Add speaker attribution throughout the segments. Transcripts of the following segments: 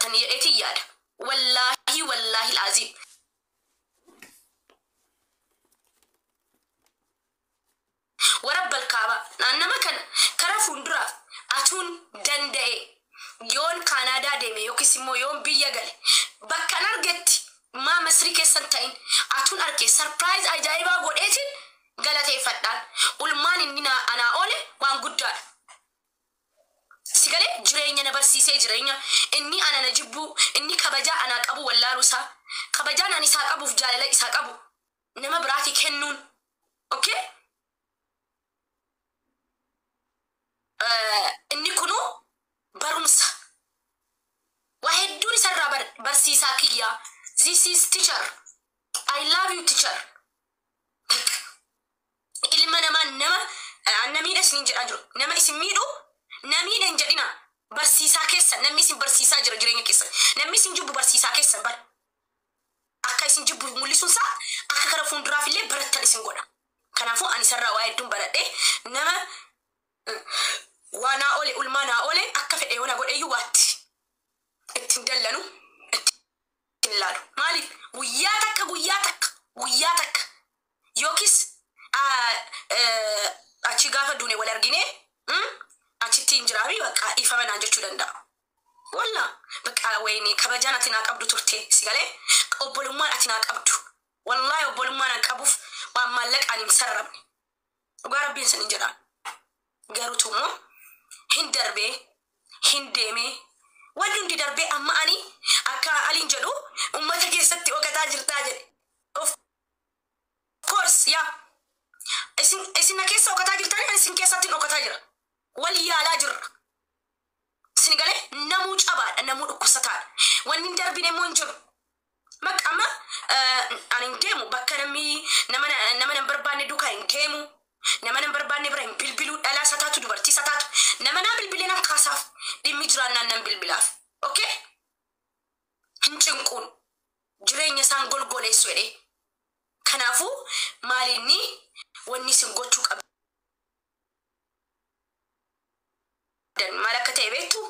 Speaker 1: argatanii jedheetii yaada. Wallaahi laaziim. Warabbal kaaba nama kan karaa fuulduraaf atuun danda'e yoon Kaanaadaa deeme yookiis immoo yoon biyya gale bakka argetti maa Masrii keessan ta'in atuun arge sarpiraayiz ajaa'ibaa godheetiin galateeffadhaan ulmaan inni anaa oole waan guddaadha. Sigalee jireenya na barsiisee jireenya inni ana na jibbu inni kabajaa anaa qabu wallaaluusaa kabajaan ani isaa qabuuf jaalala isaa qabu nama biraati kennuun okay. Inni kunu barumsa waa hedduun isarraa barsiisaa kiyyaa. This is teacher. I love you teacher. Ilma namaa namiidha isin jedhaa jiru. Nama isin miidhu namiidha hin jedhina. Barsiisaa keessa namni isin barsiisaa jira jireenya keessa. Namni isin jibbu barsiisaa keessa bara. Akka isin jibbu mul'isuunsaa akka kara fuulduraaf illee barattan isin godha. Kanaafuu ani isarraa waa hedduun baradhee nama waanaa ole ulmaanaa ole akka fedhe yoona godheeyyuu waatti ittiin dallanu ittiin ilaalu. Maaliif guyyaa takka yookis achi gaafa duune wal argine achittiin jiraabii bakka ifama naan jechuu danda'a. Walla bakka wayini kabajaan ati naa qabdu turte sigalee obbolummaan ati naa qabdu. Wallaahi obbolummaan an qabuuf waan maallaqaan hin sarrabne. Dhugaa rabbiin san hin jedhaan. Garuutumoo hin darbee hin deemee wanti hundi darbee amma ani akka aliin jedhu ummata keessatti ogataa jirtaa jedhe. Of course yaa isin keessa ogataa jirtanii isin keessatti ogataa jira. Wal yaalaa jirra. Isin galee namuu cabaadha namuu dhukkubsataadha. Wanni hin darbine immoo hin jiru. Maqama ani hin deemu bakka nama nan barbaanne duukaa hin deemu. Nama nan barbaanne bira hin bilbiluu dhalaa sataatu dubartii sataatu nama naa bilbileen akkaasaaf dhimmi jiraannaan nan bilbilaaf. Okay? Hin cinquun jireenya isaan golgoleessu jedhee. Kanaafuu maalinni wanni isin gochuu qabdan maal akka ta'e beektu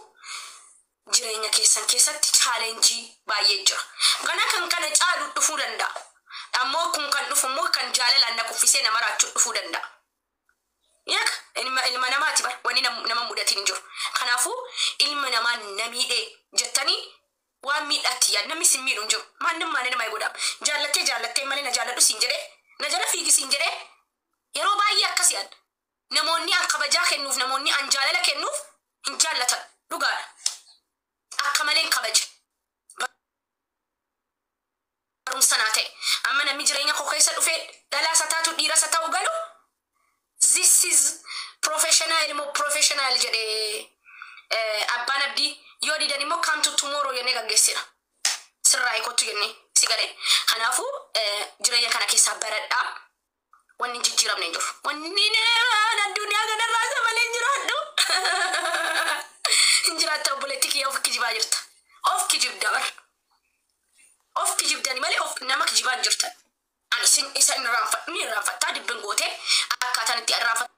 Speaker 1: jireenya keessan keessatti chaalenjii baay'ee jira. Kana caalu dhufuu danda'a. Ammoo kun kan dhufu immoo kan jaalalaan na kuffisee nama raachuu dhufuu danda'a. Yak ilma namaati bar wani nama mudatiin jiru. Kanaafuu ilma namaa namiidhee jettanii waan miidhatti yaa namni sin miidhu jiru. Maannim nama godha. Jaallattee malee na jaalladhu siin jedhee na jala fiigi siin jedhee yeroo baay'ee akkas yaadda. Namoonni an kabajaa kennuuf namoonni an jaalala kennuuf hin jaallatan dhugaadha. Akka malee hin kabaje. Barumsanaa ta'e amma namni jireenya koo keessa dhufee dhalaa sataatu dhiira sataa galu. This is professional jedhee abbaan abdii yoo didan immoo come to tomorrow jennee gaggeessina. Sirraa kottu jennee sigalee. Kanaafuu jireenya kana keessaa baradhaa wanni jijjiiramne hin jiru. Wanni addunyaa kanarraa isa malee hin jiraadhu. Hin jiraatta obboleettii kiyya of kijibaa jirta. Of kijibda bar. Of kijibdani malee of nama kijibaa hin jirtan. Ani isin irraanfattaa dibben gootee akkaataan itti irraanfattu.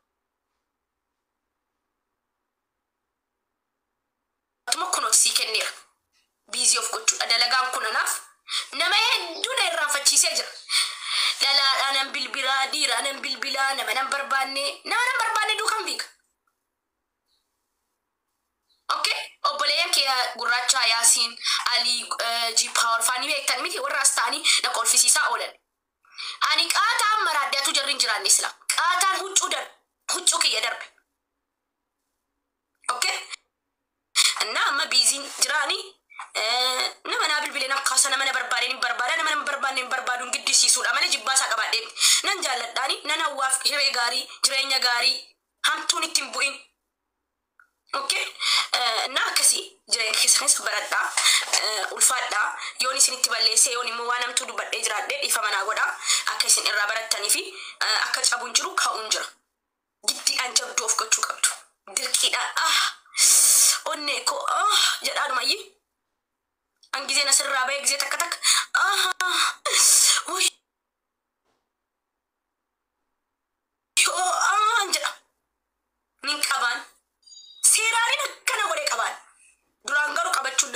Speaker 1: Kunoot sii kenneera. Biizii of gochuudha. Dalagaan kunanaaf nama hedduu na irraanfachiisee jira. Dhalaadhaa nan bilbilaa, dhiiraa nan bilbilaa, nama nan barbaanne duukan fiiga. Okay? Obboleeyyan kee gurraacha Yaasiin, Alii, G-Power faanii beektan miti warraas ta'anii na kolfisiisaa oolan. Ani qaataan maraaddaatu jarri hin jiraanne sila. Qaataan huccuu kiyya darbe. Okay? Annaa amma biiziin jiraanii nama naa bilbileen akkaasa nama na barbaadeen hin barbaada nama na barbaadeen hin barbaaduun giddisiisuudha malee jibbaasaa qabaadhee nan jaalladhaani nan hawwaaf hiree gaarii jireenya gaarii hamtuun ittiin bu'in. Okay? Na akkasii jireenya keessanis baradhaa ulfaadhaa yoon isin itti balleessee yoon immoo waan namtuu dubbadhee jiraadhee dhiifama naa godhaa akka isin irraa barattanii fi akka cabuun jiru ka'uun jira. Giddiidhaan jabduu of gochuu qabdu. Dirqiidhaan onnee koo jedhaadhumayyii. An gisee nasirraa bahee gisee takka jedha. Nin qabaan. Seeraanin akkana godhee qabaan. Duraan garuu qabachuun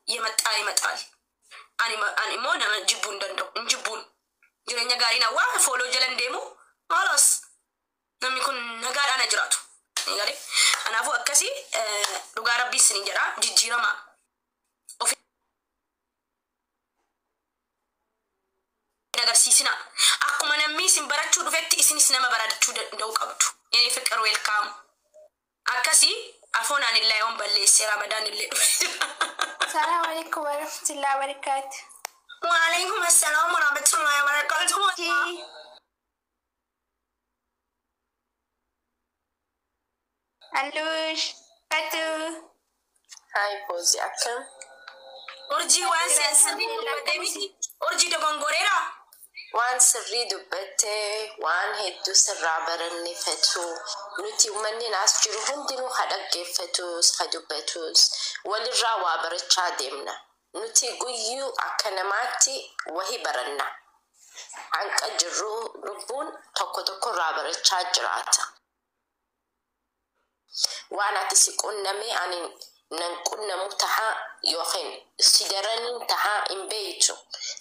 Speaker 1: يمطال أني مو نما جبون دندو نجبون جرينا غارينا وا فولو جلن ديمو خلاص نم يكون نغار أنا جراتو نغاري أنا أبو أكسي لغا ربي سنجرا جيجيرا ما agarsiisina akkuma namni isin barachuu dhufetti isinis nama barachuu danda'u qabdu yani fiqir welcome akkasi afoonaan illee yoon balleesse ramadaan illee
Speaker 2: السلام عليكم ورحمة الله وبركاته.
Speaker 1: وعليكم السلام ورحمة الله وبركاته.
Speaker 2: ألوش باتو
Speaker 3: هاي بوزي أكم
Speaker 1: أرجي وانسي أرجي دغونغوريرا
Speaker 3: waan sirrii dubbatte waan hedduu sirraa baranne fetu nuti uummanni as jiru hundinuu ha dhaggeeffatus ha dubbatus walirraa waa barachaa deemna nuti guyyuu akka namaatti wahi baranna hanqa jirru lubbuun tokko tokko irraa barachaa jiraata waan ati si qunname ani nan qunnamu taha yookiin si daranin taha hin beeytu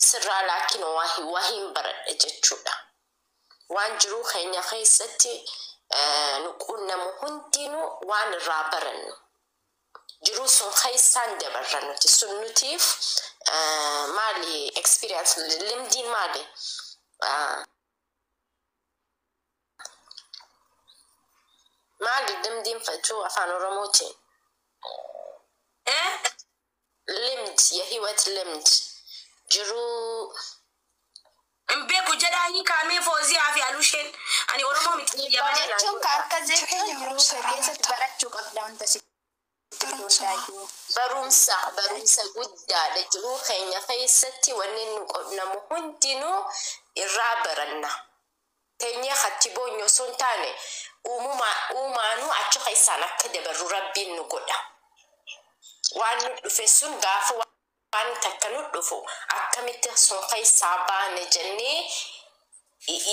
Speaker 3: sirraa laakiin wahiin baradhe jechuudha waan jiruu keenya keessatti nu qunnamu hundinuu waan irraa barannu jiruu sun keessaan dabarra nuti sun nutiif maali experience limdiin maali limdiin fachuu afaan oromootiin لمد يا هيوت لمد جرو
Speaker 1: امبيكو جداني كامي فوزي عافي ألوشين أني أورمو متني يا بني
Speaker 2: شو كاركا زي كي يمروسا جيسة براتشو قبل أن تسيب
Speaker 3: barumsa guddaadha jiruu keenya keessatti wanni namu hundinuu irraa baranna keenya hatti boonyo sun taane uumaanuu achi keessaan akka dabarru rabbiin nu godha waan nu dhufe sun gaafa waan takka nu dhufu akkamitti sun keessaa baane jennee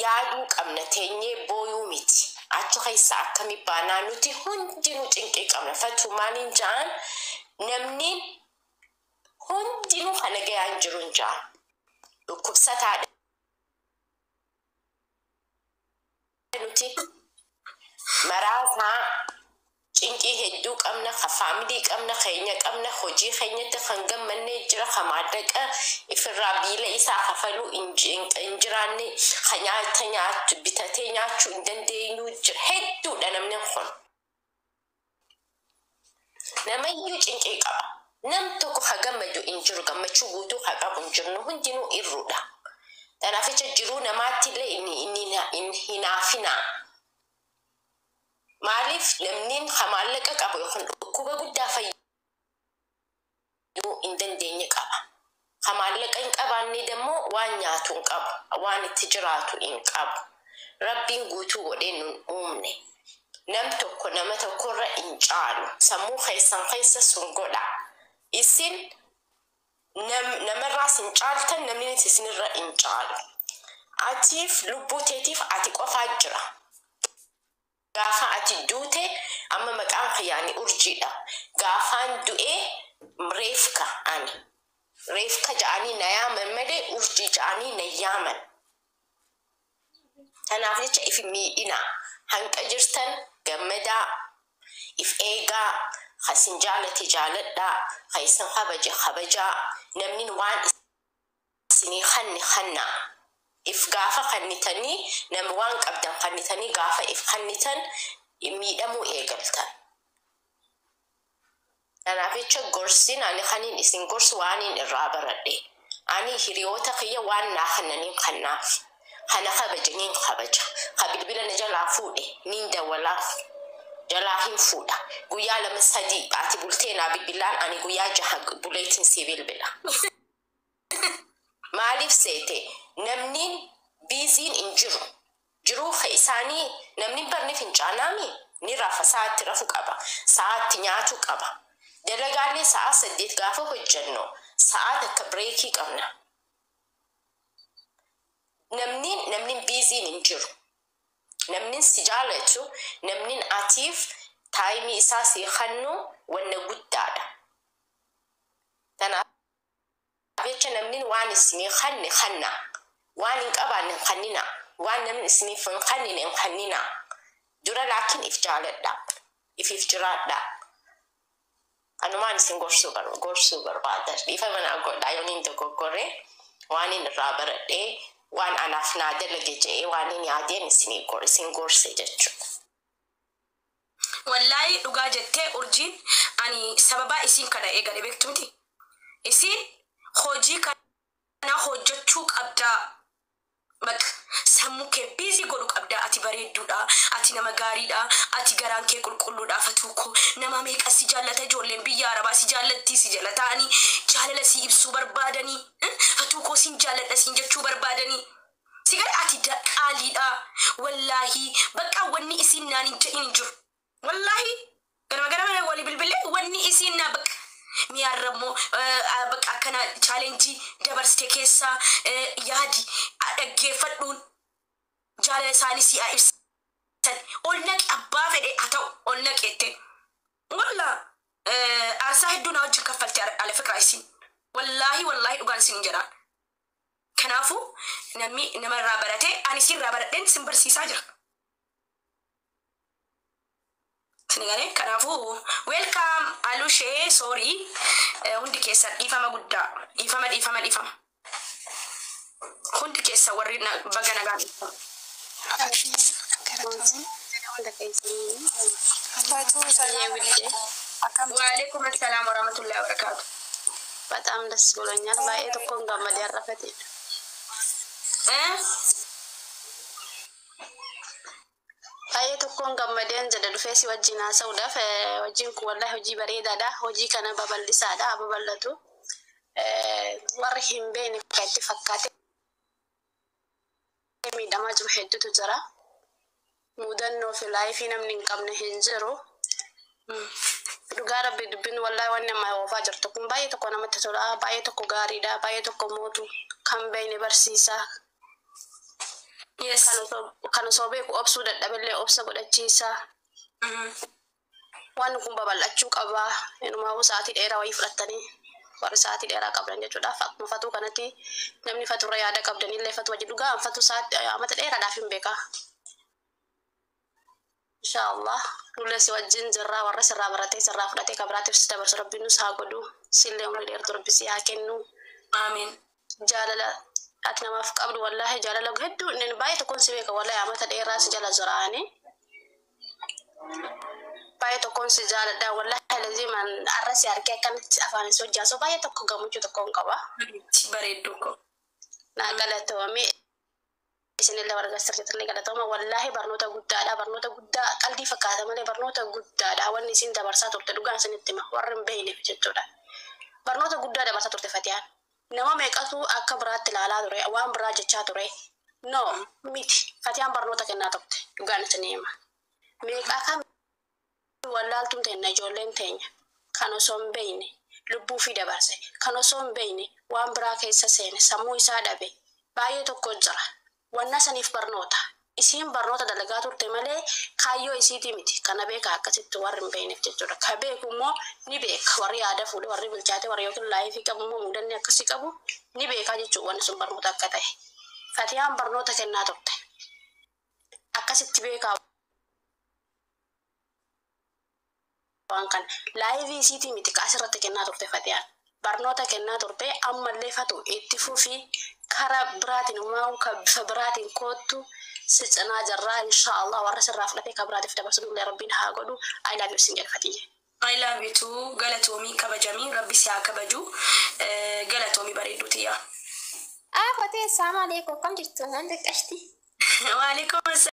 Speaker 3: yaaduu qabna teenyee booyuu miti achi keessaa akkami baanaa nuti hundinuu cinqii qabna fatu maaliin jaan namni hundinuu kana gayaan jiruun jaan dhukkubsataadha nuti maraasaa cinqii hedduu qabna ka faamilii qabna keenya qabna hojii keenyatti kan gammannee jira ka maallaqa ifirraa biila isaa kafaluu hin jiraanne ka nyaata nyaatu bitatee nyaachuu hin dandeenyu jira hedduudha namni kun namayyuu cinqii qaba nam tokko ka gammadu hin jiru gammachuu guutuu ka qabu hin jirnu hundinuu irruudha tanaaficha jiruu namaattillee inni hinaafinaa maaliif namniin maallaqa qabu yookiin dhukkuba guddaa fayyaduu hin dandeenye qaba maallaqa hin qabaanne dammoo waan nyaatu hin qabu waan itti jiraatu hin qabu rabbiin guutuu godhee nun uumne nam tokko nama tokkorra hin caalu sammuu keessan keessa sun godha isin namarraas hin caaltan namni isinirra hin caalu atiif lubbuu teetiif ati qofaa jira gaafa ati duute amma maqaan kiyyaani urjiidha gaafaan du'ee reefka ani reefka ja'anii na yaaman malee urjii ja'anii na yaaman tanaaf jecha if miidhina hanqa jirtan gammadaa if eegaa hasin jaalate jaaladhaa haisan kabajaa namni waan isinii kannaa if gaafa kannitanii nama waan qabdan kannitanii gaafa if kannitan miidhamuu eegaltan kanaaf jecha gorsin ani kaniin isin gorsu waaniin irraa baradhe ani hiriyoota kiyya waan naa kannaniin kannaaf kana kabajaniin kabaja ka bilbila na jalaa fuudhe niin dawalaaf jalaa hin fuudha guyyaa lama sadii ati bultee naa bilbilaan ani guyyaa jaha buleetiin si bilbila maaliif seete namni biziin hin jiruu isaanii namni barneef hin caanaami ni rafa sa'aatti rafu qaba sa'aatti nyaatu qaba dalagaalee sa'a 8 gaafa hojjennu sa'aat akka breekii qabna namni biziin hin jiru namni si jaalatu namni atiif taayimii isaa si kannu wanna guddaadha Tanaaf jecha namni waan isinii kanne kanna. Waan hin qabaanne hin kannina. Waan namni isiniif hin kannine hin kannina. Dura laakiin if jaaladha. If jiraadha. Anumaan isin gorsuu barbaada. Dhiifa manaa godhaa yooniin dogoggoree waan inni irraa baradhee waan anaaf naa dalage jedhee waan inni yaadeen isin gorse jechuudha.
Speaker 1: Wallahi dhugaa jettee urjiin ani sababa isin kana eegale beektu miti. Isin hojii kana hojjechuu qabdaa. Bak sammuu kee biizii godhu qabdaa. Ati bareedduudha, ati nama gaariidha, ati garaan kee qulqulluudha. Fatuuko nama meeqa si jaallata ijoolleen biyya Arabaa si jaallatti si jaalataanii jaalala si ibsuu barbaadanii fatuuko sin jaalladha sin jechuu barbaadanii si gara ati qaaliidha. Wallahi bakka wanni isin naan hin jedhin hin jiru. Wallahi gara wali bilbilee wanni isin na bakka miyaarrammoo bakka akkana challenge dabarsite keessa yaadi dhaggeeffadhuun jaalala isaanii si ibsan ol naqi abbaa fedhe haa ta'u ol naqeette walla aarsaa hedduu na wajjin kaffalte ala fiqraa isin wallahi dhugaan isin hin jedhaan. Kanaafuu namni nama irraa barate ani isin irraa baradheen isin barsiisaa jira. Sinigale kanaafuu welcome Alushe sorry hundi keessa dhiifama guddaa dhiifama hundi keessa warri baga nagaan Waalaikum assalam warahmatullahi wabarakatuh.
Speaker 2: በጣም ደስ ብሎኛል። ባይ ተኮን ጋመድ ያረፈት baay'ee tokkoon gammadeen jedha dhufee si wajjin haasa'uudhaaf wajjin kun wallahi hojii bareedaadha. Hojii kana babal'isaadha babal'atu warri hin beekne kan itti fakkaate miidhamaa jiru hedduutu jira. Mudannoo fi laayifii namni hin qabne hin jiru. Dhugaa rabbi dubbin wallahi waan nama oofaa jirtu kun baay'ee tokko namatti tola. Baay'ee tokko gaariidha. Baay'ee tokko mootu kan beekne barsiisa.
Speaker 1: Yes.
Speaker 2: Kan osoo beeku obsuu dadhabillee obsa godhachiisa. Waan kun babal'achuu qaba. Inumaa sa'aatii dheeraa wayii fudhatanii warri sa'aatii dheeraa qabdan jechuudha. Akkuma fatuu kanatti namni faturra yaada qabdanillee fatu wajji dhugaa fatu sa'aatii amata dheeraadhaaf hin beeka. Inshallah nulle si wajjin jirraa warra sirraa baratee sirraa fudhatee kabiraatiif si dabarsu rabbiin nus haa godhu. Sillee umrii dheertu rabbi si haa kennu.
Speaker 1: Amiin.
Speaker 2: Jaalala ati namaaf qabdu wallahi jaalala hedduu inni baay'ee tokkoon si beeka wallahi amata dheeraa si jala jiraani. Baay'ee tokkoon si jaaladha wallahi laziman arrasi harkee akkamitti afaan isa hojjaaso baay'ee tokko gammachuu tokkoon qaba.
Speaker 1: Bareedduu ko.
Speaker 2: Naa galatoomii isinillee warga sirriitti galatooma wallahi barnoota guddaadha barnoota guddaa qalbii fakkaata malee barnoota guddaadha wanni isin dabarsaa turte dhugaan isinitti hima warri hin beekneef jechuudha. Barnoota guddaa dabarsaa turte Fatiyaan. Nama meeqatu akka biraatti ilaalaa ture waan biraa jechaa ture no miti Fatiyaan barnoota kennaa turte dhugaan isin hima. Meeqaa kan wallaaltuun teenya ijoolleen teenya kan osoo hin beekne lubbuu fi dabarse kan osoo hin beekne waan biraa keessa seene sammuu isaa dhabe baay'ee tokko jira. Wanna saniif barnoota isiin barnoota dalagaa turte malee kaayyoo isiitii miti kana beeka akkasitti warri hin beekneef jechuudha. Ka beeku immoo ni beeka warri yaada fuudhe warri bilchaate warri yookiin laayifii qabu immoo mudanni akkasii qabu ni beekaa jechuudha wanni sun barnoota akka ta'e. Fatiyaan barnoota kennaa turte akkasitti beekaa waan kan laayifii isiitii miti asirratti kennaa turte Fatiyaan barnoota kennaa turte ammallee fatu itti fufi kara biraatiin uumamu ka bifa biraatiin koottu si cinaa jirraa inshaallah warra sirraa fudhatee ka biraatiif dabarsuun rabbiin haa godhu. I love you sin jedhafatiyye.
Speaker 1: I love you too. Galatoomii kabajamii rabbi si haa kabaju. Galatoomii bareedduuti yaa.
Speaker 2: Fatee assalamu alaikum kam jirtu nan deqqashti.
Speaker 1: Waalaikum